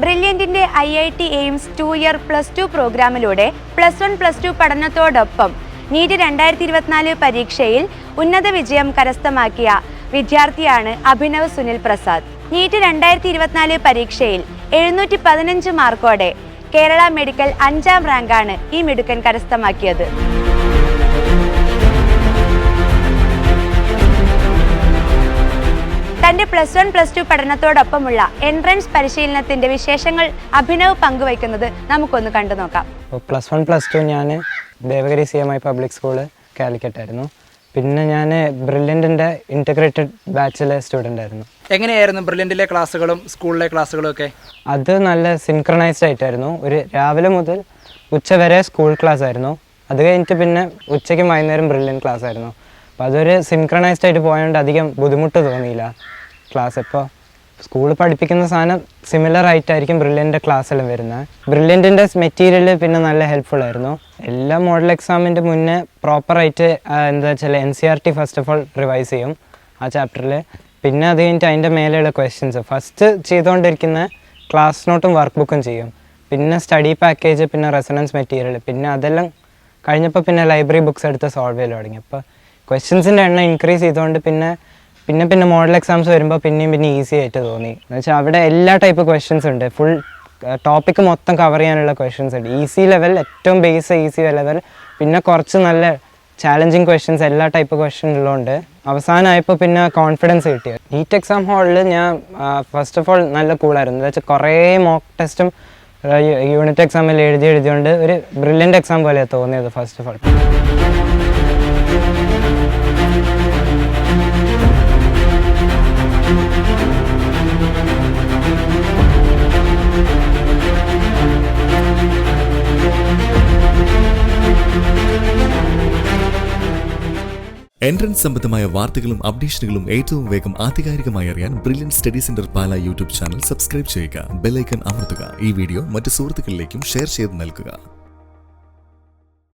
ബ്രില്യൻറ്റിന്റെ IIT AIIMS 2-year +2 പ്രോഗ്രാമിലൂടെ +1 +2 പഠനത്തോടൊപ്പം NEET 2024 പരീക്ഷയിൽ ഉന്നത വിജയം കരസ്ഥമാക്കിയ വിദ്യാർത്ഥിയാണ് അഭിനവ് സുനിൽ പ്രസാദ്. നീറ്റ് 2024 പരീക്ഷയിൽ 715 മാർക്കോടെ കേരള മെഡിക്കൽ 5ാം റാങ്കാണ് ഈ മിടുക്കൻ കരസ്ഥമാക്കിയത്. തന്റെ +1 +2 പഠനത്തോടൊപ്പമുള്ള എൻട്രൻസ് പരിശീലനത്തിന്റെ വിശേഷങ്ങൾ അഭിനവ് പങ്കുവയ്ക്കുന്നത് നമുക്കൊന്ന് കണ്ടു നോക്കാം. +1 +2 ഞാൻ Devagiri CMI public school Calicut ആയിരുന്നു. പിന്നെ ഞാൻ ബ്രില്യൻറ്റിൻ്റെ ഇൻറ്റഗ്രേറ്റഡ് ബാച്ചിലെ സ്റ്റുഡൻ്റ് ആയിരുന്നു. എങ്ങനെയായിരുന്നു ബ്രില്യൻറ്റിലെ ക്ലാസ്സുകളും സ്കൂളിലെ ക്ലാസ്സുകളും ഒക്കെ? അത് നല്ല സിൻക്രണൈസ്ഡ് ആയിട്ടായിരുന്നു. ഒരു രാവിലെ മുതൽ ഉച്ച വരെ സ്കൂൾ ക്ലാസ് ആയിരുന്നു. അത് കഴിഞ്ഞിട്ട് പിന്നെ ഉച്ചയ്ക്കും വൈകുന്നേരം ബ്രില്യൻറ്റ് ക്ലാസ് ആയിരുന്നു. അപ്പോൾ അതൊരു സിൻക്രണൈസ്ഡ് ആയിട്ട് പോയതുകൊണ്ട് അധികം ബുദ്ധിമുട്ട് തോന്നിയില്ല ക്ലാസ്. ഇപ്പോൾ സ്കൂൾ പഠിപ്പിക്കുന്ന സാധനം സിമിലർ ആയിട്ടായിരിക്കും ബ്രില്യൻറ്റിൻ്റെ ക്ലാസ്സെല്ലാം വരുന്നത്. ബ്രില്യൻറ്റിൻ്റെ മെറ്റീരിയൽ പിന്നെ നല്ല ഹെൽപ്ഫുൾ ആയിരുന്നു. എല്ലാ മോഡൽ എക്സാമിൻ്റെ മുന്നേ പ്രോപ്പറായിട്ട് എന്താ വെച്ചാൽ NCERT first of all revise ചെയ്യും ആ ചാപ്റ്ററിൽ. പിന്നെ അത് കഴിഞ്ഞിട്ട് അതിൻ്റെ മേലെയുള്ള ക്വസ്റ്റ്യൻസ് ഫസ്റ്റ് ചെയ്തുകൊണ്ടിരിക്കുന്ന ക്ലാസ് നോട്ടും വർക്ക് ബുക്കും ചെയ്യും. പിന്നെ സ്റ്റഡി പാക്കേജ്, പിന്നെ റെസണൻസ് മെറ്റീരിയൽ, പിന്നെ അതെല്ലാം കഴിഞ്ഞപ്പോൾ പിന്നെ ലൈബ്രറി ബുക്സ് എടുത്ത് സോൾവ് ചെയ്ത് തുടങ്ങി. അപ്പോൾ ക്വസ്റ്റ്യൻസിൻ്റെ എണ്ണം ഇൻക്രീസ് ചെയ്തുകൊണ്ട് പിന്നെ മോഡൽ എക്സാംസ് വരുമ്പോൾ പിന്നെയും ഈസി ആയിട്ട് തോന്നി. എന്ന് വെച്ചാൽ അവിടെ എല്ലാ ടൈപ്പ് ക്വസ്റ്റ്യൻസ് ഉണ്ട്. ഫുൾ ടോപ്പിക്ക് മൊത്തം കവർ ചെയ്യാനുള്ള ക്വസ്റ്റ്യൻസ് ഉണ്ട്. ഈസി ലെവൽ, ഏറ്റവും ഈസി ലെവൽ, പിന്നെ കുറച്ച് നല്ല ചാലഞ്ചിങ് ക്വസ്റ്റ്യൻസ്, എല്ലാ ടൈപ്പ് ക്വസ്റ്റ്യൻ ഉള്ളതുകൊണ്ട് അവസാനമായപ്പോൾ പിന്നെ കോൺഫിഡൻസ് കിട്ടി. നീറ്റ് എക്സാം ഹാളിൽ ഞാൻ ഫസ്റ്റ് ഓഫ് ഓൾ നല്ല കൂളായിരുന്നു. എന്ന് വെച്ചാൽ കുറേ മോക്ക് ടെസ്റ്റും യൂണിറ്റ് എക്സാമിൽ എഴുതിയോണ്ട് ഒരു ബ്രില്യൻ്റ് എക്സാം പോലെയാണ് തോന്നിയത് ഫസ്റ്റ് ഓഫ് ഓൾ. എൻട്രൻസ് സംബന്ധമായ വാർത്തകളും അപ്ഡേഷനുകളും ഏറ്റവും വേഗം ആധികാരികമായി അറിയാൻ ബ്രില്യൻ സ്റ്റഡി സെന്റർ പാല യൂട്യൂബ് ചാനൽ സബ്സ്ക്രൈബ് ചെയ്യുക. ബെൽ ഐക്കൺ അമർത്തുക. ഈ വീഡിയോ മറ്റ് സുഹൃത്തുക്കളിലേക്കും ഷെയർ ചെയ്ത് നൽകുക.